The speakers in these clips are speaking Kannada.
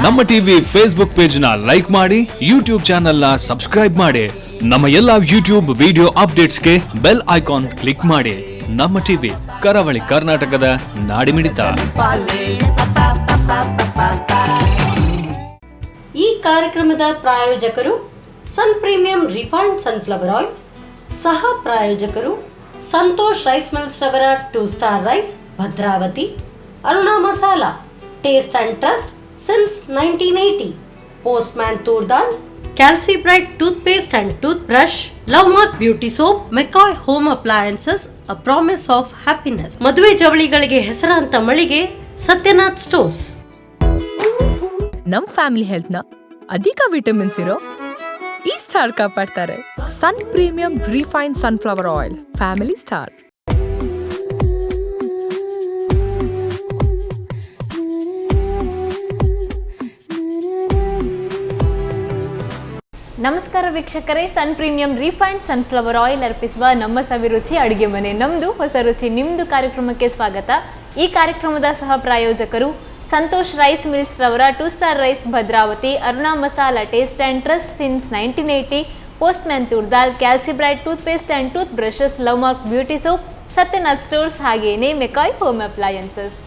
ನಮ್ಮ ಟಿವಿ ಫೇಸ್ಬುಕ್ ಪೇಜ್ ನ ಲೈಕ್ ಮಾಡಿ, ಯೂಟ್ಯೂಬ್ ಚಾನೆಲ್ ನ ಸಬ್ಸ್ಕ್ರೈಬ್ ಮಾಡಿ. ನಮ್ಮ ಎಲ್ಲಾ ಯೂಟ್ಯೂಬ್ ವಿಡಿಯೋ ಅಪ್ಡೇಟ್ಸ್ಗೆ ಬೆಲ್ ಐಕಾನ್ ಕ್ಲಿಕ್ ಮಾಡಿ. ನಮ್ಮ ಟಿವಿ ಕರಾವಳಿ ಕರ್ನಾಟಕದ ನಾಡಿಮಿಡಿತ. ಈ ಕಾರ್ಯಕ್ರಮದ ಪ್ರಾಯೋಜಕರು sun premium refined sunflower oil, ಸಹ ಪ್ರಾಯೋಜಕರು ಸಂತೋಷ್ ರೈಸ್ ಮಿಲ್ಸ್ ರವರ 2 star rice Bhadravati, Aruna masala taste and trust since 1980, postman toor dal, calci bright toothpaste and toothbrush, love mark beauty soap, McCoy home appliances, a promise of happiness, ಮದುವೆ ಜವಳಿಗಳಿಗೆ ಹೆಸರಾಂತ ಮಳಿಗೆ ಸತ್ಯನಾಥ್ ಸ್ಟೋರ್ಸ್. ನಮ್ ಫ್ಯಾಮಿಲಿ ಹೆಲ್ತ್ ನ ಅಧಿಕ ವಿಟಮಿನ್ಸ್ ಇರೋ ಈ ಸ್ಟಾರ್ ಕಾಪಾಡ್ತಾರೆ. Sun premium refine sunflower oil, family star. ನಮಸ್ಕಾರ ವೀಕ್ಷಕರೇ, sun premium refined sunflower oil ಅರ್ಪಿಸುವ ನಮ್ಮ ಸವಿರುಚಿ ಅಡುಗೆ ಮನೆ ನಮ್ಮದು, ಹೊಸ ರುಚಿ ನಿಮ್ಮದು ಕಾರ್ಯಕ್ರಮಕ್ಕೆ ಸ್ವಾಗತ. ಈ ಕಾರ್ಯಕ್ರಮದ ಸಹ ಪ್ರಾಯೋಜಕರು ಸಂತೋಷ್ ರೈಸ್ ಮಿಲ್ಸ್ ರವರ 2 star rice Bhadravati, Aruna masala taste and trust since 1980, postman toor dal, calci bright toothpaste and toothbrushes, love mark beauty soap, Satyanath stores, ಹಾಗೇನೇ ಮೆಕಾಯ್ ಹೋಮ್ ಅಪ್ಲಯನ್ಸಸ್.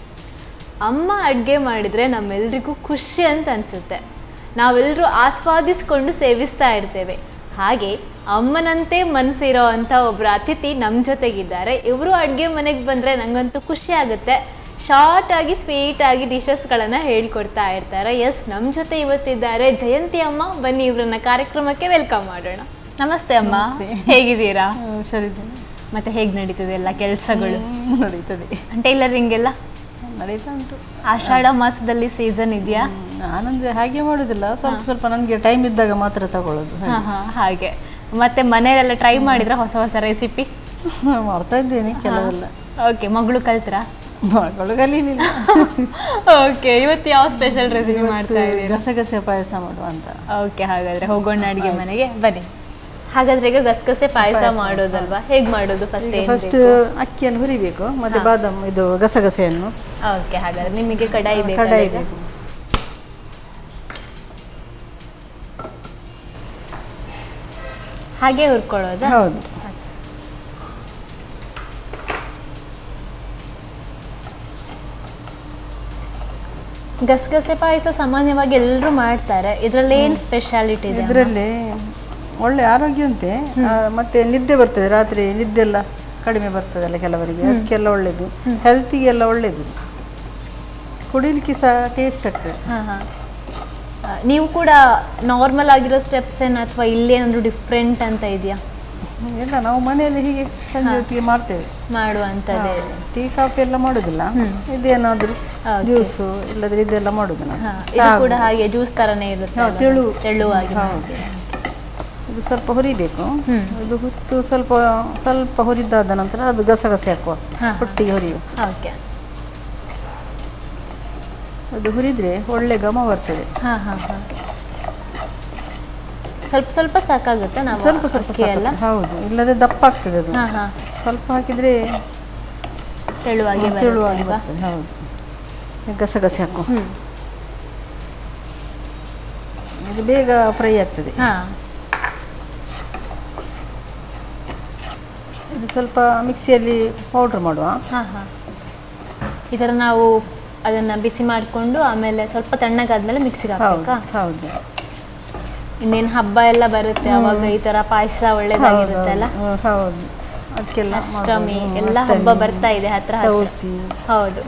ಅಮ್ಮ ಅಡುಗೆ ಮಾಡಿದರೆ ನಮ್ಮೆಲ್ರಿಗೂ ಖುಷಿ ಅಂತ ಅನಿಸುತ್ತೆ. ನಾವೆಲ್ಲರೂ ಆಸ್ವಾದಿಸ್ಕೊಂಡು ಸೇವಿಸ್ತಾ ಇರ್ತೇವೆ. ಹಾಗೆ ಅಮ್ಮನಂತೆ ಮನಸ್ಸಿರೋ ಅಂಥ ಒಬ್ಬರು ಅತಿಥಿ ನಮ್ಮ ಜೊತೆಗಿದ್ದಾರೆ. ಇವರು ಅಡುಗೆ ಮನೆಗೆ ಬಂದರೆ ನನಗಂತೂ ಖುಷಿ ಆಗುತ್ತೆ. ಶಾರ್ಟಾಗಿ ಸ್ವೀಟಾಗಿ ಡಿಶಸ್ಗಳನ್ನು ಹೇಳ್ಕೊಡ್ತಾ ಇರ್ತಾರೆ. ಎಸ್, ನಮ್ಮ ಜೊತೆ ಇವತ್ತಿದ್ದಾರೆ ಜಯಂತಿ ಅಮ್ಮ. ಬನ್ನಿ ಇವ್ರನ್ನ ಕಾರ್ಯಕ್ರಮಕ್ಕೆ ವೆಲ್ಕಮ್ ಮಾಡೋಣ. ನಮಸ್ತೆ ಅಮ್ಮ, ಹೇಗಿದ್ದೀರಾ? ಹುಷಾರಿದ್ದೀನಿ. ಮತ್ತೆ ಹೇಗೆ ನಡೀತದೆ ಎಲ್ಲ ಕೆಲಸಗಳು? ನಡೀತದೆ. ಟೈಲರಿಂಗ್ ಎಲ್ಲ ನಡೀತಾ ಉಂಟು. ಆಷಾಢ ಮಾಸದಲ್ಲಿ ಸೀಸನ್ ಇದೆಯಾ? ನಾನಂದ್ರೆ ಹಾಗೆ ಮಾಡೋದಿಲ್ಲ, ಸ್ವಲ್ಪ ನನಗೆ ಟೈಮ್ ಇದ್ದಾಗ ಮಾತ್ರ ತಗೊಳ್ಳೋದು. ಹಾಗೆ. ಮತ್ತೆ ಮನೆಯಲ್ಲೆಲ್ಲ ಟ್ರೈ ಮಾಡಿದ್ರೆ ಹೊಸ ಹೊಸ ರೆಸಿಪಿ? ಮಾಡ್ತಾ ಇದ್ದೇನೆ ಕೆಲವೆಲ್ಲ. ಓಕೆ, ಮಗಳು ಕಲ್ತ್ರಾ? ಮಗಳು ಕಲೀಲಿಲ್ಲ. ಓಕೆ, ಇವತ್ತು ಯಾವ ಸ್ಪೆಷಲ್ ರೆಸಿಪಿ ಮಾಡ್ತಾ ಇದ್ದೀರಾ? ಗಸಗಸೆ ಪಾಯಸ ಮಾಡುವ ಅಂತ. ಓಕೆ, ಹಾಗಾದ್ರೆ ಹೋಗೋಣ ಅಡುಗೆ ಮನೆಗೆ ಬನ್ನಿ. ಹಾಗಾದ್ರೆ ಈಗ ಗಸಗಸೆ ಪಾಯಸ ಮಾಡೋದಲ್ವಾ, ಹೇಗೆ ಮಾಡೋದು? ಫಸ್ಟ್ ಅಕ್ಕಿಯನ್ನು ಹುರಿಬೇಕು, ಮತ್ತೆ ಬಾದಾಮ್ ಇದು ಗಸಗಸೆಯನ್ನು. ಓಕೆ, ಹಾಗಾದ್ರೆ ನಿಮಗೆ ಕಡಾಯಿ ಬೇಕು. ಹಾಗೆ ಹುರ್ಕೊಳ್ಳೋದು? ಹೌದು. ಗಸಗಸೆ ಪಾಯಸ ಸಾಮಾನ್ಯವಾಗಿ ಎಲ್ಲರೂ ಮಾಡ್ತಾರೆ. ಇದರಲ್ಲಿ ಏನು ಸ್ಪೆಷಾಲಿಟಿ ಇದೆ? ಇದರಲ್ಲಿ ಒಳ್ಳೆ ಆರೋಗ್ಯ ಅಂತೆ, ಮತ್ತೆ ನಿದ್ದೆ ಬರ್ತದೆ, ರಾತ್ರಿ ನಿದ್ದೆ ಎಲ್ಲ ಕಡಿಮೆ ಬರ್ತದಲ್ಲ ಕೆಲವರಿಗೆ, ಅದಕ್ಕೆಲ್ಲ ಒಳ್ಳೇದು, ಹೆಲ್ತಿಗೆಲ್ಲ ಒಳ್ಳೇದು, ಕುಡಿಲಿಕ್ಕೆ ಸಹ ಟೇಸ್ಟ್ ಆಗ್ತದೆ. ನೀವು ಕೂಡ ನಾರ್ಮಲ್ ಆಗಿರೋ ಸ್ಟೆಪ್ಸ್ ಏನು ಅಥವಾ ಇಲ್ಲೇನಾದ್ರು ಡಿಫ್ರೆಂಟ್ ಅಂತ ಇದೆಯಾ? ಇಲ್ಲ, ನಾವು ಮನೆಯಲ್ಲಿ ಹೀಗೆ ಸಂಜೆ ಹೊತ್ತಿಗೆ ಮಾಡ್ತೇವೆ. ಮಾಡುವಂಥದ್ದೇ. ಟೀ ಕಾಫಿ ಎಲ್ಲ ಮಾಡೋದಿಲ್ಲ, ಇದೇನಾದರೂ ಜ್ಯೂಸು ಇಲ್ಲದ್ರೆ ಇದೆಲ್ಲ ಮಾಡೋದು ನಾವು. ಇದು ಕೂಡ ಹಾಗೆ ಜ್ಯೂಸ್ ತರನೇ ಇರುತ್ತೆ, ತೆಳುವಾಗಿ. ಇದು ಸ್ವಲ್ಪ ಹುರಿಬೇಕು. ಇದು ಹುತ್ತು ಸ್ವಲ್ಪ ಸ್ವಲ್ಪ ಹುರಿದಾದ ನಂತರ ಅದು ಗಸಗಸೆ ಹಾಕುವ, ಒಟ್ಟಿಗೆ ಹುರಿಯುವ. ಓಕೆ, ಅದು ಹುರಿದ್ರೆ ಒಳ್ಳೆ ಘಮ ಬರ್ತದೆ. ಸ್ವಲ್ಪ ಸ್ವಲ್ಪ ಸಾಕಾಗುತ್ತೆ ನಾವು? ಸ್ವಲ್ಪ ಸ್ವಲ್ಪ ಎಲ್ಲ. ಹೌದು, ಇಲ್ಲದೆ ದಪ್ಪ ಆಗ್ತದೆ ಅದು. ಸ್ವಲ್ಪ ಹಾಕಿದ್ರೆ ತೆಳುವಾಗಿ ಬರ್ತದೆ. ಹೌದು, ಗಸಗಸೆ ಹಾಕು. ಇದು ಬೇಗ ಫ್ರೈ ಆಗ್ತದೆ. ಇದು ಸ್ವಲ್ಪ ಮಿಕ್ಸಿಯಲ್ಲಿ ಪೌಡ್ರ್ ಮಾಡುವ. ಈ ಥರ ನಾವು ಅದನ್ನು ಬಿಸಿ ಮಾಡಿಕೊಂಡು ಆಮೇಲೆ ಸ್ವಲ್ಪ ತಣ್ಣಗಾದ್ಮೇಲೆ ಮಿಕ್ಸಿಗೆ ಹಾಕಬೇಕಾ? ಹೌದು. ಇನ್ನೇನು ಹಬ್ಬ ಎಲ್ಲ ಬರುತ್ತೆ ಅವಾಗ ಈ ಥರ ಪಾಯಸ ಒಳ್ಳೇದಾಗಿರುತ್ತಲ್ಲ. ಹೌದು, ಅದಕ್ಕೆಲ್ಲ ಅಷ್ಟಮಿ ಎಲ್ಲ ಹಬ್ಬ ಬರ್ತಾ ಇದೆ ಹತ್ರ. ಹೌದು,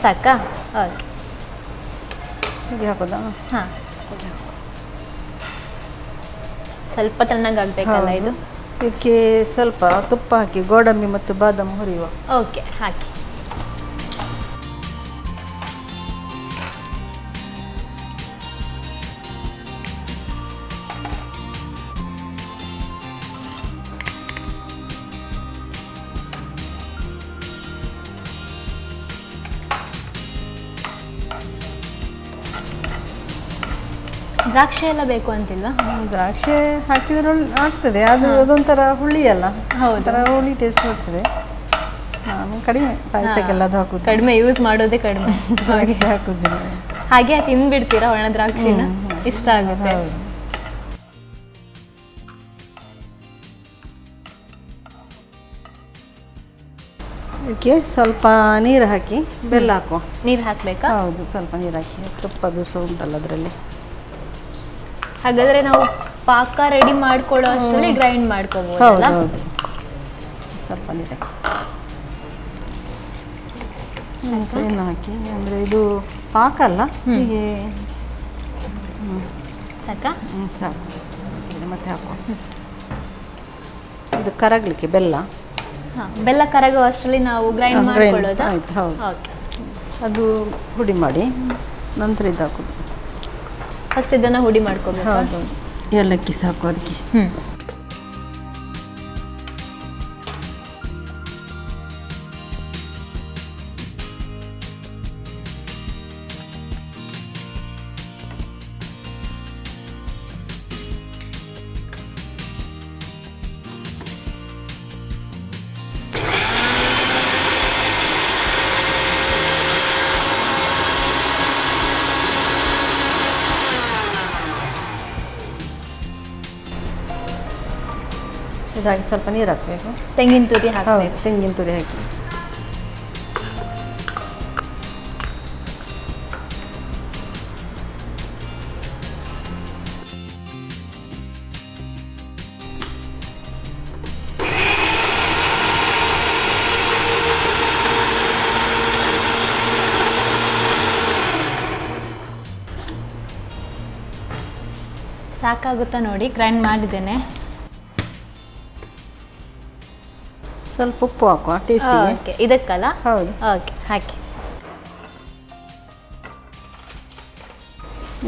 ಸಾಕಾ? ಓಕೆ, ಹೀಗೆ ಹಾಕೋದಾ? ಹಾಂ, ಸ್ವಲ್ಪ ತಣ್ಣಗಾಗಬೇಕಲ್ಲ ಇದು. ಇದಕ್ಕೆ ಸ್ವಲ್ಪ ತುಪ್ಪ ಹಾಕಿ ಗೋಡಂಬಿ ಮತ್ತು ಬಾದಾಮಿ ಹುರಿಯುವ. ಓಕೆ, ಹಾಕಿ. ದ್ರಾಕ್ಷಿ ಎಲ್ಲ ಬೇಕು ಅಂತಿಲ್ವಾ? ದ್ರಾಕ್ಷಿ ಹಾಕಿದ್ರೆ ಆಗ್ತದೆ, ಅದು ಅದೊಂಥರ ಹುಳಿ ಅಲ್ಲ, ಒಂಥರ ಹುಳಿ ಟೇಸ್ಟ್ ಬರ್ತದೆ. ನಾನು ಕಡಿಮೆ ಪಾಯಸಕ್ಕೆಲ್ಲ ಅದು ಹಾಕುದು. ಕಡಿಮೆ ಯೂಸ್ ಮಾಡೋದೇ ಕಡಿಮೆ. ಹಾಗೆ ಹಾಕುದಿಲ್ಲ. ಹಾಗೆ ತಿಂದ್ಬಿಡ್ತೀರಾ ಒಣ ದ್ರಾಕ್ಷಿನ? ಇಷ್ಟ ಆಗುತ್ತೆ. ಇದಕ್ಕೆ ಸ್ವಲ್ಪ ನೀರು ಹಾಕಿ ಬೆಲ್ಲ ಹಾಕುವ. ನೀರು ಹಾಕ್ಬೇಕಾ? ಹೌದು, ಸ್ವಲ್ಪ ನೀರು ಹಾಕಿ. ತುಪ್ಪದು ಸಹ ಉಂಟಲ್ಲ ಅದರಲ್ಲಿ. ಹಾಗಾದ್ರೆ ನಾವು ಪಾಕ ರೆಡಿ ಮಾಡ್ಕೊಳ್ಳೋ ಅಷ್ಟರಲ್ಲಿ ಗ್ರೈಂಡ್ ಹೌದು ಮಾಡ್ಕೋಬಹುದಲ್ಲ? ಹೌದು. ಸ್ವಲ್ಪ ನೀರು ಹಾಕಿ, ಏನು ಹಾಕಿ, ಅಂದರೆ ಇದು ಪಾಕ ಅಲ್ಲ, ಹೀಗೆ ಸಾಕಾ? ಸಾಕು. ಮತ್ತೆ ಹಾಕುವ. ಇದು ಕರಗಲಿಕ್ಕೆ ಬೆಲ್ಲ. ಬೆಲ್ಲ ಕರಗೋ ಅಷ್ಟರಲ್ಲಿ ನಾವು ಗ್ರೈಂಡ್ ಮಾಡ್ಕೊಳ್ಳೋದಾ? ಆಯ್ತು, ಹೌದು. ಓಕೆ. ಅದು ಹುಡಿ ಮಾಡಿ ನಂತರ ಇದು ಹಾಕೋದು. ಫಸ್ಟ್ ಇದನ್ನ ಹುಡಿ ಮಾಡ್ಕೋಬೇಕು. ಹೌದು, ಏಲಕ್ಕಿ ಸಾಕು ಅದಕ್ಕೆ. ಇದಾಗಿ ಸ್ವಲ್ಪ ನೀರು ಹಾಕಬೇಕು. ತೆಂಗಿನ ತುರಿ ಹೌದು, ಹಾಕಬೇಕು. ತೆಂಗಿನ ತುರಿ ಹಾಕಿ. ಸಾಕಾಗುತ್ತಾ ನೋಡಿ, ಗ್ರೈಂಡ್ ಮಾಡಿದ್ದೇನೆ. ಸ್ವಲ್ಪ ಉಪ್ಪು ಹಾಕುವ ಟೇಸ್ಟಿಗೆ. ಓಕೆ, ಇದಕ್ಕಲ್ಲ? ಹೌದು. ಓಕೆ, ಹಾಕಿ.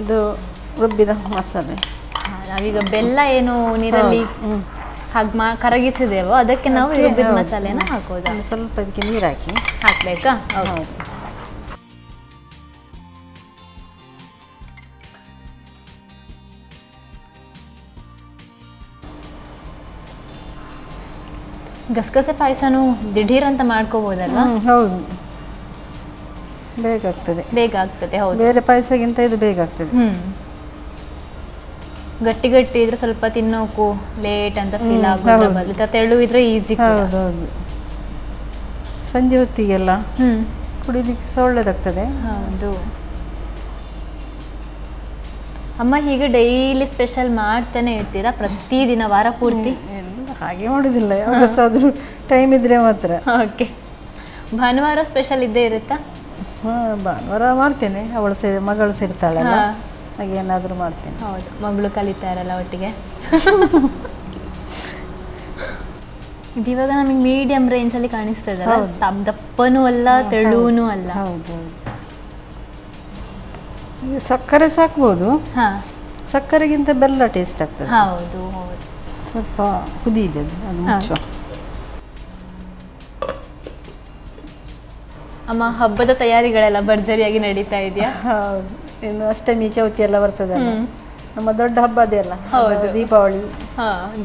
ಇದು ರುಬ್ಬಿದ ಮಸಾಲೆ. ನಾವೀಗ ಬೆಲ್ಲ ಏನು ನೀರಲ್ಲಿ ಹಾಗೆ ಕರಗಿಸಿದೇವೋ ಅದಕ್ಕೆ ನಾವು ರುಬ್ಬಿದ ಮಸಾಲೆನ ಹಾಕೋದು. ಸ್ವಲ್ಪ ಅದಕ್ಕೆ ನೀರು ಹಾಕಿ ಹಾಕ್ಬೇಕಾ? ಹೌದು. ಗಸಗಸೆ ಪಾಯಸನೂ ದಿಢೀರ್ ಅಂತ ಮಾಡ್ಕೋಬೋದಲ್ಲ? ಹೌದು, ಬೇಗ ಆಗ್ತದೆ. ಬೇಗ ಆಗ್ತದೆ. ಹೌದು, ಬೇರೆ ಪಾಯಸಕ್ಕಿಂತ ಇದು ಬೇಗ ಆಗ್ತದೆ. ಗಟ್ಟಿ ಗಟ್ಟಿ ಇದ್ರೆ ಸ್ವಲ್ಪ ತಿನ್ನೋಕು ಲೇಟ್ ಅಂತ ಫೀಲ್ ಆಗೋದ್ರ ಬದಲು ತೆಳು ಇದ್ರೆ ಈಸಿ. ಹೌದು ಹೌದು. ಸಂಜೆ ಹೊತ್ತಿಗೆಲ್ಲ ಕುಡಿಲಿಕ್ಕೆ ಸಹ ಒಳ್ಳೇದಾಗ್ತದೆ. ಹೌದು. ಅಮ್ಮ ಹೀಗೆ ಡೈಲಿ ಸ್ಪೆಷಲ್ ಮಾಡ್ತಾನೆ ಇರ್ತೀರಾ ಪ್ರತಿದಿನ ವಾರ ಪೂರ್ತಿ? ಹಾಗೆ ಮಾಡೋದಿಲ್ಲ, ಯಾವಾಗಾದ್ರೂ ಟೈಮ್ ಇದ್ರೆ ಮಾತ್ರ. ಓಕೆ. ಭಾನುವಾರ ಸ್ಪೆಷಲ್ ಇದ್ದೇ ಇರುತ್ತಾ? ಭಾನುವಾರ ಮಾಡ್ತೇನೆ, ಅವಳು ಮಗಳು ಸೇರ್ತಾಳಲ್ಲ, ಹಾಗೆ ಏನಾದರೂ ಮಾಡ್ತೇನೆ. ಹೌದು, ಮಗಳು ಕಲಿತಾರಲ್ಲ ಒಟ್ಟಿಗೆ. ಇವಾಗ ನಮಗೆ ಮೀಡಿಯಂ ರೇಂಜಲ್ಲಿ ಕಾಣಿಸ್ತದಲ್ಲ, ದಪ್ಪನೂ ಅಲ್ಲ ತೆಳುನೂ ಅಲ್ಲ. ಹೌದು. ಸಕ್ಕರೆ ಸಾಕ್ಬೋದು, ಸಕ್ಕರೆಗಿಂತ ಬೆಲ್ಲ ಟೇಸ್ಟ್ ಆಗ್ತದೆ. ಹೌದು ಹೌದು. ಸ್ವಲ್ಪ ಕುದಿ ಇದೆ ಅದು ಮುಚ್ಚುವ. ಅಮ್ಮ, ಹಬ್ಬದ ತಯಾರಿಗಳೆಲ್ಲ ಭರ್ಜರಿಯಾಗಿ ನಡೀತಾ ಇದೆಯಾ? ಹೌದು, ಇನ್ನು ಅಷ್ಟಮಿ ಚೌತಿ ಎಲ್ಲ ಬರ್ತದೆ. ನಮ್ಮ ದೊಡ್ಡ ಹಬ್ಬ ಅದೇ ಅಲ್ಲ, ದೀಪಾವಳಿ.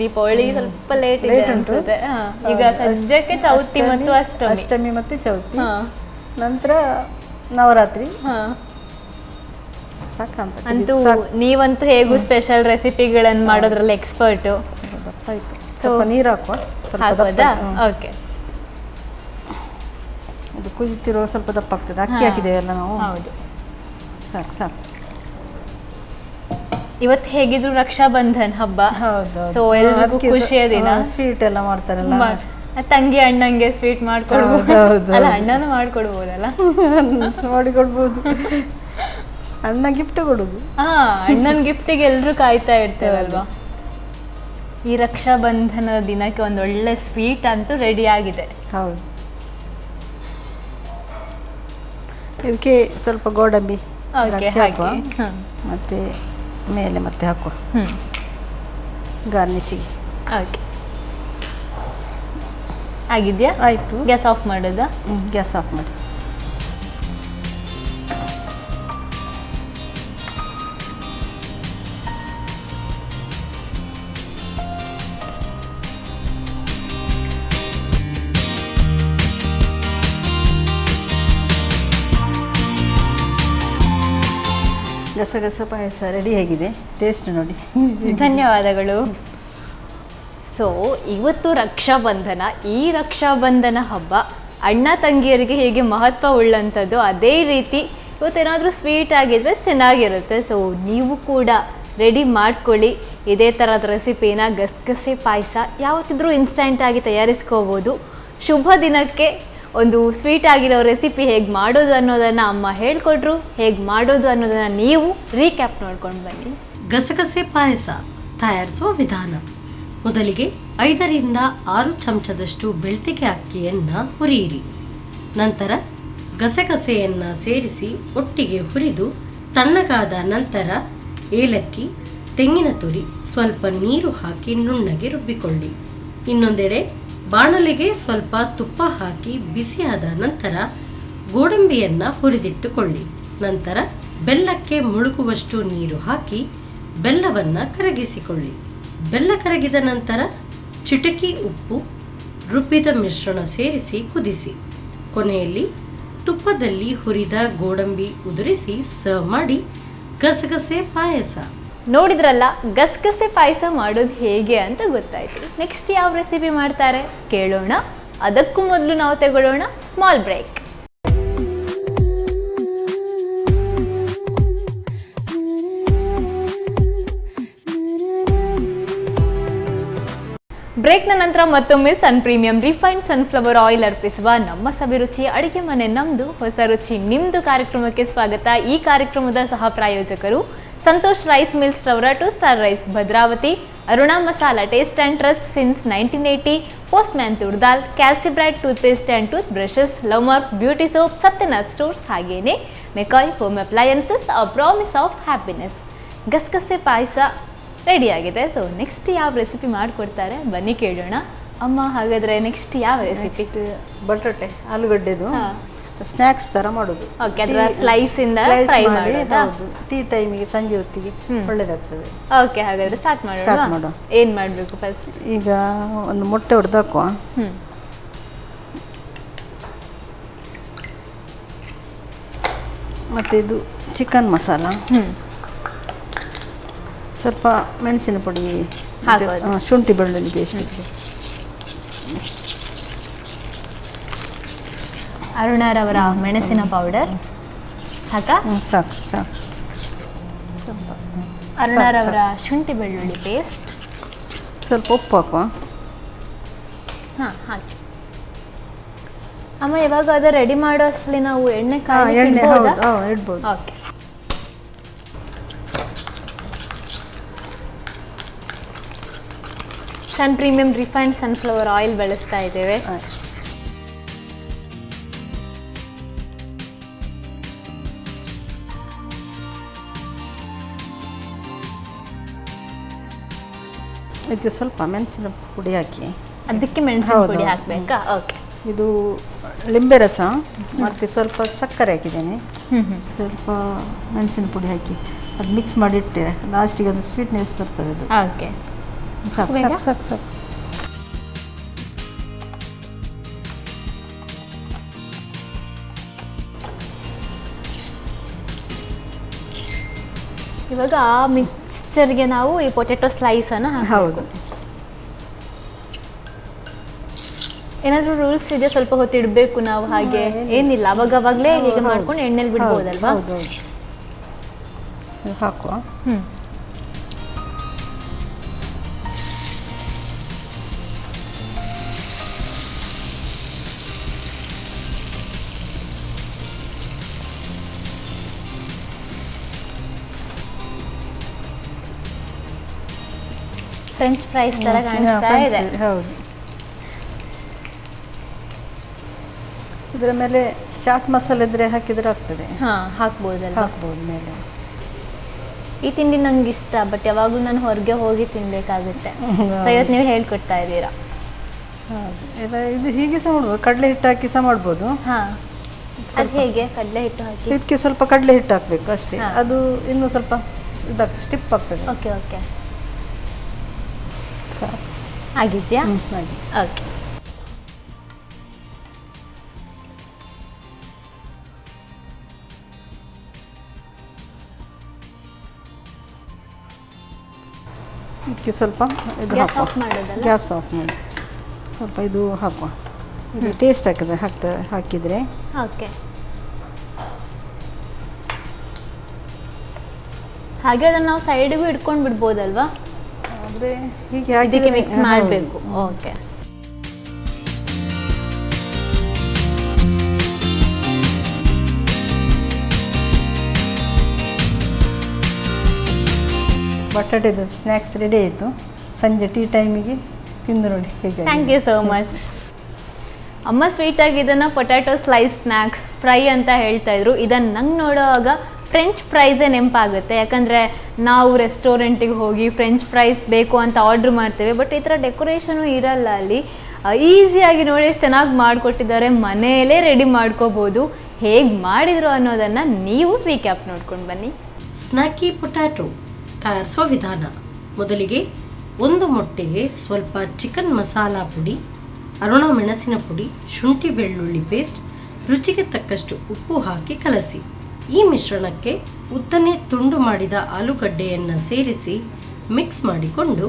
ದೀಪಾವಳಿ ಸ್ವಲ್ಪ ಲೇಟ್ ಇದೆ ಅನ್ಸುತ್ತೆ. ಈಗ ಸದ್ಯಕ್ಕೆ ಚೌತಿ ಮತ್ತು ಅಷ್ಟಮಿ ಮತ್ತೆ ಚೌತಿ, ನಂತರ ನವರಾತ್ರಿ. ಅಂತೂ ನೀವಂತೂ ಹೇಗೂ ಸ್ಪೆಷಲ್ ರೆಸಿಪಿಗಳನ್ನು ಮಾಡೋದ್ರಲ್ಲಿ ಎಕ್ಸ್ಪರ್ಟು. ಸ್ವಲ್ಪ ನೀರು ಹಾಕುವ. ಹಾಕೋದಾ? ಓಕೆ. ಅದು ಕುದಿತಿರೋ ಸ್ವಲ್ಪ ದಪ್ಪ ಆಗ್ತದೆ, ಅಕ್ಕಿ ಹಾಕಿದ್ದೇವೆಲ್ಲ ನಾವು. ಹೌದು, ಸಾಕು ಸಾಕು. ಇವತ್ತು ಹೇಗಿದ್ರು ರಕ್ಷಾ ಬಂಧನ್ ಹಬ್ಬ. ಹೌದು. ಸೊ ಎಲ್ರಿಗೂ ಖುಷಿಯ ದಿನ. ಸ್ವೀಟ್ ಎಲ್ಲ ಮಾಡ್ತಾರಲ್ಲ, ತಂಗಿ ಅಣ್ಣಂಗೆ ಸ್ವೀಟ್ ಮಾಡ್ಕೊಡ್ಬೋದು ಅಲ್ಲ? ಅಣ್ಣನೂ ಮಾಡ್ಕೊಡ್ಬೋದಲ್ಲ? ಮಾಡಿಕೊಡ್ಬೋದು. ಅಣ್ಣ ಗಿಫ್ಟ್ ಕೊಡುದು. ಅಣ್ಣನ ಗಿಫ್ಟಿಗೆ ಎಲ್ರು ಕಾಯ್ತಾ ಇರ್ತೇವಲ್ವಾ? ಈ ರಕ್ಷಾ ಬಂಧನದ ದಿನಕ್ಕೆ ಒಂದು ಒಳ್ಳೆ ಸ್ವೀಟ್ ಅಂತೂ ರೆಡಿ ಆಗಿದೆ. ಹೌದು. ಇದಕ್ಕೆ ಸ್ವಲ್ಪ ಗೋಡಂಬಿ ಹಾಕುವ, ಮತ್ತೆ ಮೇಲೆ ಮತ್ತೆ ಹಾಕುವ ಗಾರ್ನಿಶಿಗೆ. ಓಕೆ, ಆಗಿದೆಯಾ? ಆಯ್ತು. ಗ್ಯಾಸ್ ಆಫ್ ಮಾಡೋದಾ? ಗ್ಯಾಸ್ ಆಫ್ ಮಾಡಿ. ಗಸಗಸ ಪಾಯಸ ರೆಡಿ ಆಗಿದೆ, ಟೇಸ್ಟ್ ನೋಡಿ. ಧನ್ಯವಾದಗಳು. ಸೊ ಇವತ್ತು ರಕ್ಷಾಬಂಧನ. ಈ ರಕ್ಷಾಬಂಧನ ಹಬ್ಬ ಅಣ್ಣ ತಂಗಿಯರಿಗೆ ಹೇಗೆ ಮಹತ್ವ ಉಳ್ಳಂಥದ್ದು, ಅದೇ ರೀತಿ ಇವತ್ತೇನಾದರೂ ಸ್ವೀಟ್ ಆಗಿದ್ರೆ ಚೆನ್ನಾಗಿರುತ್ತೆ. ಸೊ ನೀವು ಕೂಡ ರೆಡಿ ಮಾಡ್ಕೊಳ್ಳಿ ಇದೇ ಥರದ ರೆಸಿಪಿನ. ಗಸಗಸೆ ಪಾಯಸ ಯಾವತ್ತಿದ್ರೂ ಇನ್ಸ್ಟೆಂಟಾಗಿ ತಯಾರಿಸ್ಕೋಬೋದು. ಶುಭ ದಿನಕ್ಕೆ ಒಂದು ಸ್ವೀಟ್ ಆಗಿರೋ ರೆಸಿಪಿ ಹೇಗೆ ಮಾಡೋದು ಅನ್ನೋದನ್ನು ಅಮ್ಮ ಹೇಳಿಕೊಟ್ರು. ಹೇಗೆ ಮಾಡೋದು ಅನ್ನೋದನ್ನು ನೀವು ರೀಕ್ಯಾಪ್ ನೋಡ್ಕೊಂಡು ಬನ್ನಿ. ಗಸಗಸೆ ಪಾಯಸ ತಯಾರಿಸುವ ವಿಧಾನ. ಮೊದಲಿಗೆ 5 ರಿಂದ 6 ಚಮಚದಷ್ಟು ಬೆಳ್ತಿಗೆ ಅಕ್ಕಿಯನ್ನು ಹುರಿಯಿರಿ. ನಂತರ ಗಸಗಸೆಯನ್ನು ಸೇರಿಸಿ ಒಟ್ಟಿಗೆ ಹುರಿದು ತಣ್ಣಗಾದ ನಂತರ ಏಲಕ್ಕಿ, ತೆಂಗಿನ ತುರಿ, ಸ್ವಲ್ಪ ನೀರು ಹಾಕಿ ನುಣ್ಣಗೆ ರುಬ್ಬಿಕೊಳ್ಳಿ. ಇನ್ನೊಂದೆಡೆ ಬಾಣಲೆಗೆ ಸ್ವಲ್ಪ ತುಪ್ಪ ಹಾಕಿ ಬಿಸಿಯಾದ ನಂತರ ಗೋಡಂಬಿಯನ್ನು ಹುರಿದಿಟ್ಟುಕೊಳ್ಳಿ. ನಂತರ ಬೆಲ್ಲಕ್ಕೆ ಮುಳುಗುವಷ್ಟು ನೀರು ಹಾಕಿ ಬೆಲ್ಲವನ್ನು ಕರಗಿಸಿಕೊಳ್ಳಿ. ಬೆಲ್ಲ ಕರಗಿದ ನಂತರ ಚಿಟಕಿ ಉಪ್ಪು, ರುಬ್ಬಿದ ಮಿಶ್ರಣ ಸೇರಿಸಿ ಕುದಿಸಿ. ಕೊನೆಯಲ್ಲಿ ತುಪ್ಪದಲ್ಲಿ ಹುರಿದ ಗೋಡಂಬಿ ಉದುರಿಸಿ ಸರ್ವ್ ಮಾಡಿ ಗಸಗಸೆ ಪಾಯಸ. ನೋಡಿದ್ರಲ್ಲ, ಗಸಗಸೆ ಪಾಯಸ ಮಾಡೋದು ಹೇಗೆ ಅಂತ ಗೊತ್ತಾಯ್ತು. ನೆಕ್ಸ್ಟ್ ಯಾವ ರೆಸಿಪಿ ಮಾಡ್ತಾರೆ ಕೇಳೋಣ. ಅದಕ್ಕೂ ಮೊದಲು ನಾವು ತಗೊಳ್ಳೋಣ ಸ್ಮಾಲ್ ಬ್ರೇಕ್. ಬ್ರೇಕ್ನ ನಂತರ ಮತ್ತೊಮ್ಮೆ ಸನ್ ಪ್ರೀಮಿಯಂ ರಿಫೈನ್ಡ್ ಸನ್ಫ್ಲವರ್ ಆಯಿಲ್ ಅರ್ಪಿಸುವ ನಮ್ಮ ಸವಿರುಚಿ ಅಡುಗೆ ಮನೆ ನಮ್ಮದು, ಹೊಸ ರುಚಿ ನಿಮ್ಮದು ಕಾರ್ಯಕ್ರಮಕ್ಕೆ ಸ್ವಾಗತ. ಈ ಕಾರ್ಯಕ್ರಮದ ಸಹ ಪ್ರಾಯೋಜಕರು ಸಂತೋಷ್ ರೈಸ್ ಮಿಲ್ಸ್ ರವರ 2 star rice Bhadravati, Aruna masala taste and trust since 1980, postman toor dal, calci bright toothpaste and toothbrushes, love mark beauty soap, Satyanath stores, ಹಾಗೇನೆ McCoy home appliances, a promise of happiness. ಗಸಗಸೆ ಪಾಯಸ ರೆಡಿಯಾಗಿದೆ. ಸೊ ನೆಕ್ಸ್ಟ್ ಯಾವ ರೆಸಿಪಿ ಮಾಡಿಕೊಡ್ತಾರೆ ಬನ್ನಿ ಕೇಳೋಣ. ಅಮ್ಮ, ಹಾಗಾದರೆ ನೆಕ್ಸ್ಟ್ ಯಾವ ರೆಸಿಪಿ? ಬಟಾಟೆ ಆಲೂಗಡ್ಡೆದು ಸ್ನ್ಯಾಕ್ಸ್ ಥರ ಮಾಡೋದು. ಓಕೆ, ಅದರ ಸ್ಲೈಸಿಂದ ಫ್ರೈ ಮಾಡೋದಾ? ಟೀ ಟೈಮಿಗೆ, ಸಂಜೆ ಹೊತ್ತಿಗೆ ಒಳ್ಳೆಯದಾಗ್ತದೆ. ಓಕೆ, ಹಾಗಾದರೆ ಸ್ಟಾರ್ಟ್ ಮಾಡೋಣ. ಏನು ಮಾಡಬೇಕು ಫಸ್ಟ್? ಈಗ ಒಂದು ಮೊಟ್ಟೆ ಹೊಡೆದು ಹಾಕುವ. ಮತ್ತು ಇದು ಚಿಕನ್ ಮಸಾಲ, ಸ್ವಲ್ಪ ಮೆಣಸಿನ ಪುಡಿ, ಶುಂಠಿ ಬೆಳ್ಳುಳ್ಳಿ ಪೇಸ್ಟ್. ಅರುಣಾರವರ ಮೆಣಸಿನ ಪೌಡರ್ ಸಾಕಾ? ಸಾಕು ಸಾಕು. ಸ್ವಲ್ಪ ಅರುಣಾರವರ ಶುಂಠಿ ಬೆಳ್ಳುಳ್ಳಿ ಪೇಸ್ಟ್, ಸ್ವಲ್ಪ ಉಪ್ಪು ಹಾಕುವ. ಹಾಂ, ಹಾಕಿ. ಅಮ್ಮ, ಯಾವಾಗ ಅದು ರೆಡಿ ಮಾಡೋ ಅಷ್ಟರಲ್ಲಿ ನಾವು ಎಣ್ಣೆ ಇಡ್ಬೋದು. ಓಕೆ. ಸನ್ ಪ್ರೀಮಿಯಂ ರಿಫೈನ್ಡ್ ಸನ್ಫ್ಲವರ್ ಆಯಿಲ್ ಬಳಸ್ತಾ ಇದ್ದೇವೆ. ಇದಕ್ಕೆ ಸ್ವಲ್ಪ ಮೆಣಸಿನ ಪುಡಿ ಹಾಕಿ. ಅದಕ್ಕೆ ಮೆಣಸಿನ ಪುಡಿ ಹಾಕಬೇಕಾ? ಓಕೆ. ಇದು ಲಿಂಬೆ ರಸ ಮತ್ತು ಸ್ವಲ್ಪ ಸಕ್ಕರೆ ಹಾಕಿದ್ದೇನೆ. ಸ್ವಲ್ಪ ಮೆಣಸಿನ ಪುಡಿ ಹಾಕಿ ಅದು ಮಿಕ್ಸ್ ಮಾಡಿಟ್ಟೆ. ಲಾಸ್ಟಿಗೆ ಒಂದು ಸ್ವೀಟ್ನೆಸ್ ಬರ್ತದೆ ಅದು. ಓಕೆ, ಸಾಕು ಸಾಕು ಸಾಕು ಸಾಕು. ಇವಾಗ ಆ ಮಿಕ್ಸ್ಚರ್ಗೆ ನಾವು ಈ ಪೊಟೆಟೊ ಸ್ಲೈಸನ್ನು ಹೌದು. ಏನಾದರೂ ರೂಲ್ಸ್ ಇದೆ? ಸ್ವಲ್ಪ ಹೊತ್ತು ಇಡಬೇಕು ನಾವು ಹಾಗೆ? ಏನಿಲ್ಲ, ಅವಾಗವಾಗಲೇ ಹೀಗೆ ಮಾಡ್ಕೊಂಡು ಎಣ್ಣೆಲಿ ಬಿಡ್ಬೋದಲ್ವಾ? ಹಾಕುವ. ಫ್ರೆಂಚ್ ಫ್ರೈಸ್ ಥರ ಕಾಣಿಸ್ತಾ ಇದೆ. ಹೌದು. ಇದರ ಮೇಲೆ ಚಾಟ್ ಮಸಾಲೆ ಇದ್ರೆ ಹಾಕಿದ್ರೆ ಆಗ್ತದೆ. ಹಾಕ್ಬೋದಲ್ಲ? ಹಾಕ್ಬೋದು ಮೇಲೆ. ಈ ತಿಂಡಿ ನಂಗೆ ಇಷ್ಟ, ಬಟ್ ಯಾವಾಗಲೂ ನಾನು ಹೊರಗೆ ಹೋಗಿ ತಿನ್ಬೇಕಾಗುತ್ತೆ. ಸೊ ಇವತ್ತು ನೀವು ಹೇಳ್ಕೊಡ್ತಾ ಇದ್ದೀರಾ? ಹೌದು. ಇದು ಹೀಗೆ ಸಹ ಮಾಡ್ಬೋದು, ಕಡಲೆ ಹಿಟ್ಟು ಹಾಕಿ ಸಹ ಮಾಡ್ಬೋದು. ಅದು ಹೇಗೆ? ಕಡಲೆ ಹಿಟ್ಟು ಹಾಕಿ ಇದಕ್ಕೆ ಸ್ವಲ್ಪ ಕಡಲೆ ಹಿಟ್ಟು ಹಾಕಬೇಕು ಅಷ್ಟೇ. ಅದು ಇನ್ನೂ ಸ್ವಲ್ಪ ಇದಾಗ್ತದೆ, ಸ್ಟಿಪ್ ಆಗ್ತದೆ. ಓಕೆ ಓಕೆ, ಸಾಕು. ಆಗಿದೆಯಾ? ಹಾಗೆ. ಓಕೆ. ಇದಕ್ಕೆ ಸ್ವಲ್ಪ ಇದು ಗ್ಯಾಸ್ ಹಾಕುವ. ಆಫ್ ಮಾಡೋದಲ್ಲ? ಗ್ಯಾಸ್ ಆಫ್ ಮಾಡಿ ಸ್ವಲ್ಪ ಇದು ಹಾಕುವ. ಇದು ಟೇಸ್ಟ್ ಹಾಕಿದರೆ ಓಕೆ. ಹಾಗೆ ಅದನ್ನು ನಾವು ಸೈಡಿಗೂ ಇಟ್ಕೊಂಡು ಬಿಡ್ಬೋದಲ್ವಾ? ಅಂದರೆ ಹೀಗೆ ಇದಕ್ಕೆ ಹಾಕಿ ಮಿಕ್ಸ್ ಮಾಡಬೇಕು. ಓಕೆ. ಬಟಾಟೆದು ಸ್ನ್ಯಾಕ್ಸ್ ರೆಡಿ ಆಯಿತು. ಸಂಜೆ ಟೀ ಟೈಮಿಗೆ ತಿಂದು ನೋಡಿ ಹೇಗೆ. Thank you so much. ಅಮ್ಮ ಸ್ವೀಟಾಗಿ ಇದನ್ನು ಪೊಟ್ಯಾಟೊ ಸ್ಲೈಸ್ ಸ್ನ್ಯಾಕ್ಸ್ ಫ್ರೈ ಅಂತ ಹೇಳ್ತಾ ಇದ್ರು. ಇದನ್ನು ನಂಗೆ ನೋಡೋವಾಗ ಫ್ರೆಂಚ್ ಫ್ರೈಸೇ ನೆನಪಾಗುತ್ತೆ. ಯಾಕಂದರೆ ನಾವು ರೆಸ್ಟೋರೆಂಟಿಗೆ ಹೋಗಿ ಫ್ರೆಂಚ್ ಫ್ರೈಸ್ ಬೇಕು ಅಂತ ಆರ್ಡ್ರ್ ಮಾಡ್ತೇವೆ, ಬಟ್ ಈ ಥರ ಡೆಕೋರೇಷನು ಇರಲ್ಲ ಅಲ್ಲಿ. ಈಸಿಯಾಗಿ ನೋಡಿ ಎಷ್ಟು ಚೆನ್ನಾಗಿ ಮಾಡಿಕೊಟ್ಟಿದ್ದಾರೆ. ಮನೆಯಲ್ಲೇ ರೆಡಿ ಮಾಡ್ಕೋಬೋದು. ಹೇಗೆ ಮಾಡಿದರು ಅನ್ನೋದನ್ನು ನೀವು ರೀಕ್ಯಾಪ್ ನೋಡ್ಕೊಂಡು ಬನ್ನಿ. ಸ್ನ್ಯಾಕಿ ಪೊಟ್ಯಾಟೊ ತಯಾರಿಸುವ ವಿಧಾನ. ಮೊದಲಿಗೆ 1 ಮೊಟ್ಟೆಗೆ ಸ್ವಲ್ಪ ಚಿಕನ್ ಮಸಾಲಾ ಪುಡಿ, ಅರುಣ ಮೆಣಸಿನ ಪುಡಿ, ಶುಂಠಿ ಬೆಳ್ಳುಳ್ಳಿ ಪೇಸ್ಟ್, ರುಚಿಗೆ ತಕ್ಕಷ್ಟು ಉಪ್ಪು ಹಾಕಿ ಕಲಸಿ. ಈ ಮಿಶ್ರಣಕ್ಕೆ ಉದ್ದನೆ ತುಂಡು ಮಾಡಿದ ಆಲೂಗಡ್ಡೆಯನ್ನು ಸೇರಿಸಿ ಮಿಕ್ಸ್ ಮಾಡಿಕೊಂಡು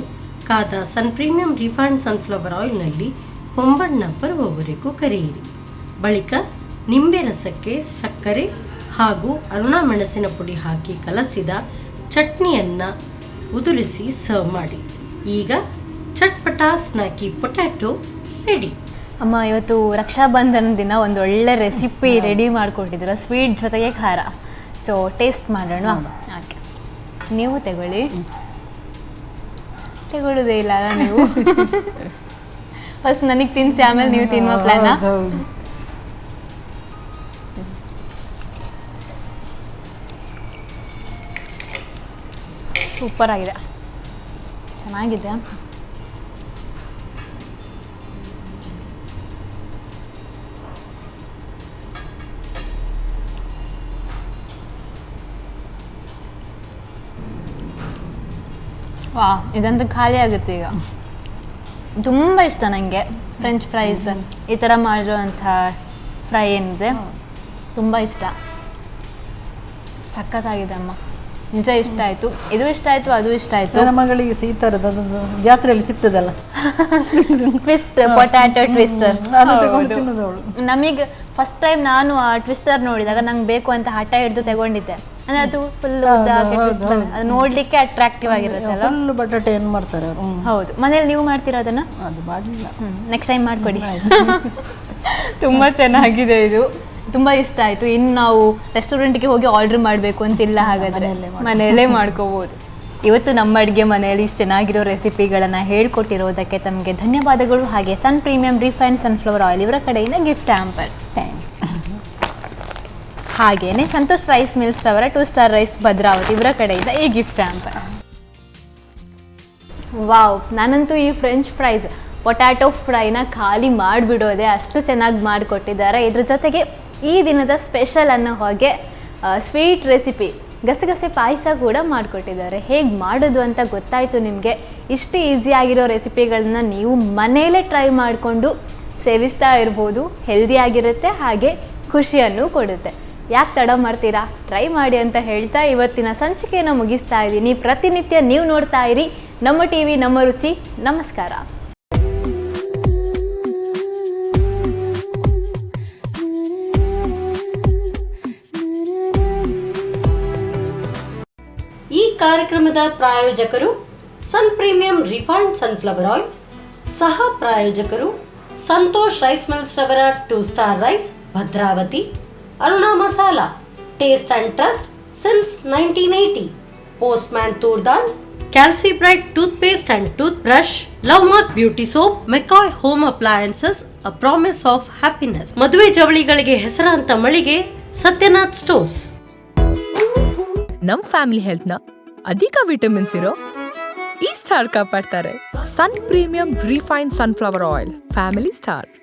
ಕಾದ ಸನ್ ಪ್ರೀಮಿಯಂ ರಿಫೈನ್ಡ್ ಸನ್ಫ್ಲವರ್ ಆಯಿಲ್ನಲ್ಲಿ ಹೊಂಬಣ್ಣ ಬರುವವರೆಗೂ ಕರಿಯಿರಿ. ಬಳಿಕ ನಿಂಬೆ ರಸಕ್ಕೆ ಸಕ್ಕರೆ ಹಾಗೂ ಅರುಣ ಮೆಣಸಿನ ಪುಡಿ ಹಾಕಿ ಕಲಸಿದ ಚಟ್ನಿಯನ್ನು ಉದುರಿಸಿ ಸರ್ವ್ ಮಾಡಿ. ಈಗ ಚಟ್ಪಟ ಸ್ನ್ಯಾಕಿ ಪೊಟ್ಯಾಟೊ ರೆಡಿ. ಅಮ್ಮ ಇವತ್ತು ರಕ್ಷಾಬಂಧನ ದಿನ ಒಂದು ಒಳ್ಳೆ ರೆಸಿಪಿ ರೆಡಿ ಮಾಡಿಕೊಟ್ಟಿದ್ದೀರ, ಸ್ವೀಟ್ ಜೊತೆಗೆ ಖಾರ. ಸೊ ಟೇಸ್ಟ್ ಮಾಡೋಣ. ಓಕೆ, ನೀವು ತಗೊಳ್ಳೋದೇ ಇಲ್ಲ ಅಲ್ಲ ನೀವು? ಫಸ್ಟ್ ನನಗೆ ತಿನ್ನಿಸಿ ಆಮೇಲೆ ನೀವು ತಿನ್ನುವ ಪ್ಲ್ಯಾನಾ? ಸೂಪರ್ ಆಗಿದೆ, ಚೆನ್ನಾಗಿದೆ. ವಾ, ಇದಂತೂ ಖಾಲಿ ಆಗುತ್ತೆ ಈಗ. ತುಂಬ ಇಷ್ಟ ನನಗೆ ಫ್ರೆಂಚ್ ಫ್ರೈಸ್. ಈ ಥರ ಮಾಡಿರೋಂಥ ಫ್ರೈ ಏನಿದೆ ತುಂಬ ಇಷ್ಟ. ಸಖತ್ತಾಗಿದೆ ಅಮ್ಮ, ನಿಜ ಇಷ್ಟ ಆಯಿತು. ಇದು ಇಷ್ಟ ಆಯಿತು, ಅದು ಇಷ್ಟ ಆಯಿತು. ನನ್ನ ಮಗಳಿಗೆ ಈ ಥರದ್ದು ಅದೊಂದು ಜಾತ್ರೆಯಲ್ಲಿ ಸಿಗ್ತದಲ್ಲ, ಟ್ವಿಸ್ಟ್, ಪೊಟ್ಯಾಟೊ ಟ್ವಿಸ್ಟರ್. ಅದು ತಗೊಂಡು ತಿನ್ನೋದು ಅವಳು. ನಮಗೆ ಫಸ್ಟ್ ಟೈಮ್ ನಾನು ಆ ಟ್ವಿಸ್ಟರ್ ನೋಡಿದಾಗ ನಂಗೆ ಬೇಕು ಅಂತ ಹಠ ಹಿಡಿದು ತಗೊಂಡಿದ್ದೆ. ಅಂದರೆ ಅದು ಫುಲ್ ಅದು ನೋಡಲಿಕ್ಕೆ ಅಟ್ರಾಕ್ಟಿವ್ ಆಗಿರುತ್ತಲ್ಲ. ಫುಲ್ ಬಟಾಟೆ ಏನು ಮಾಡ್ತಾರೆ ಅವರು. ಹೌದು, ಮನೇಲಿ ನೀವು ಮಾಡ್ತೀರಾ ಅದನ್ನು? ಅದು ಮಾಡಲಿಲ್ಲ. ನೆಕ್ಸ್ಟ್ ಟೈಮ್ ಮಾಡಿಕೊಡಿ. ತುಂಬ ಚೆನ್ನಾಗಿದೆ ಇದು, ತುಂಬ ಇಷ್ಟ ಆಯಿತು. ಇನ್ನು ನಾವು ರೆಸ್ಟೋರೆಂಟ್ಗೆ ಹೋಗಿ ಆರ್ಡ್ರ್ ಮಾಡಬೇಕು ಅಂತಿಲ್ಲ, ಹಾಗಾದರೆ ಮನೆಯಲ್ಲೇ ಮಾಡ್ಕೋಬೋದು. ಇವತ್ತು ನಮ್ಮ ಅಡುಗೆ ಮನೆಯಲ್ಲಿ ಇಷ್ಟು ಚೆನ್ನಾಗಿರೋ ರೆಸಿಪಿಗಳನ್ನು ಹೇಳ್ಕೊಟ್ಟಿರೋದಕ್ಕೆ ತಮಗೆ ಧನ್ಯವಾದಗಳು. ಹಾಗೆ ಸನ್ ಪ್ರೀಮಿಯಂ ರಿಫೈನ್ಡ್ ಸನ್ಫ್ಲವರ್ ಆಯಿಲ್ ಇವರ ಕಡೆಯಿಂದ ಗಿಫ್ಟ್ ಹ್ಯಾಂಪರ್. ಹಾಗೆಯೇ ಸಂತೋಷ್ ರೈಸ್ ಮಿಲ್ಸ್ ಅವರ 2 ಸ್ಟಾರ್ ರೈಸ್ ಭದ್ರಾವತಿ ಇವರ ಕಡೆಯಿಂದ ಈ ಗಿಫ್ಟ್ ಹ್ಯಾಂಪರ್. ವಾವ್, ನಾನಂತೂ ಈ ಫ್ರೆಂಚ್ ಫ್ರೈಸ್ ಪೊಟ್ಯಾಟೊ ಫ್ರೈನ ಖಾಲಿ ಮಾಡಿಬಿಡೋದೆ, ಅಷ್ಟು ಚೆನ್ನಾಗಿ ಮಾಡಿಕೊಟ್ಟಿದ್ದಾರೆ. ಇದ್ರ ಜೊತೆಗೆ ಈ ದಿನದ ಸ್ಪೆಷಲ್ ಅನ್ನೋ ಹಾಗೆ ಸ್ವೀಟ್ ರೆಸಿಪಿ ಗಸಗಸೆ ಪಾಯಸ ಕೂಡ ಮಾಡಿಕೊಟ್ಟಿದ್ದಾರೆ. ಹೇಗೆ ಮಾಡೋದು ಅಂತ ಗೊತ್ತಾಯಿತು ನಿಮಗೆ. ಇಷ್ಟು ಈಸಿಯಾಗಿರೋ ರೆಸಿಪಿಗಳನ್ನ ನೀವು ಮನೆಯಲ್ಲೇ ಟ್ರೈ ಮಾಡಿಕೊಂಡು ಸೇವಿಸ್ತಾ ಇರ್ಬೋದು. ಹೆಲ್ದಿಯಾಗಿರುತ್ತೆ, ಹಾಗೆ ಖುಷಿಯನ್ನು ಕೊಡುತ್ತೆ. ಯಾಕೆ ತಡ ಮಾಡ್ತೀರಾ, ಟ್ರೈ ಮಾಡಿ ಅಂತ ಹೇಳ್ತಾ ಇವತ್ತಿನ ಸಂಚಿಕೆಯನ್ನು ಮುಗಿಸ್ತಾ ಇದ್ದೀನಿ. ಪ್ರತಿನಿತ್ಯ ನೀವು ನೋಡ್ತಾ ಇರಿ ನಮ್ಮ ಟಿವಿ, ನಮ್ಮ ರುಚಿ. ನಮಸ್ಕಾರ. ಈ ಕಾರ್ಯಕ್ರಮದ ಪ್ರಾಯೋಜಕರು sun premium refined sunflower oil. ಸಹ ಪ್ರಾಯೋಜಕರು ಸಂತೋಷ್ ರೈಸ್ ಮಿಲ್ಸ್ ರವರ 2 star rice Bhadravati. Aruna masala, taste and trust since 1980. Postman toor dal, calci bright toothpaste and toothbrush, love mark beauty soap, McCoy home appliances, a promise of happiness. ಮದುವೆ ಜವಳಿಗಳಿಗೆ ಹೆಸರಾಂತ ಮಳಿಗೆ ಸತ್ಯನಾಥ್ ಸ್ಟೋರ್ಸ್. ನಮ್ ಫ್ಯಾಮಿಲಿ ಹೆಲ್ತ್ ನ ಅಧಿಕ ವಿಟಮಿನ್ಸ್ ಇರೋ ಈ ಸ್ಟಾರ್ ಕಾಪಾಡ್ತಾರೆ. Sun premium refined sunflower oil, family star.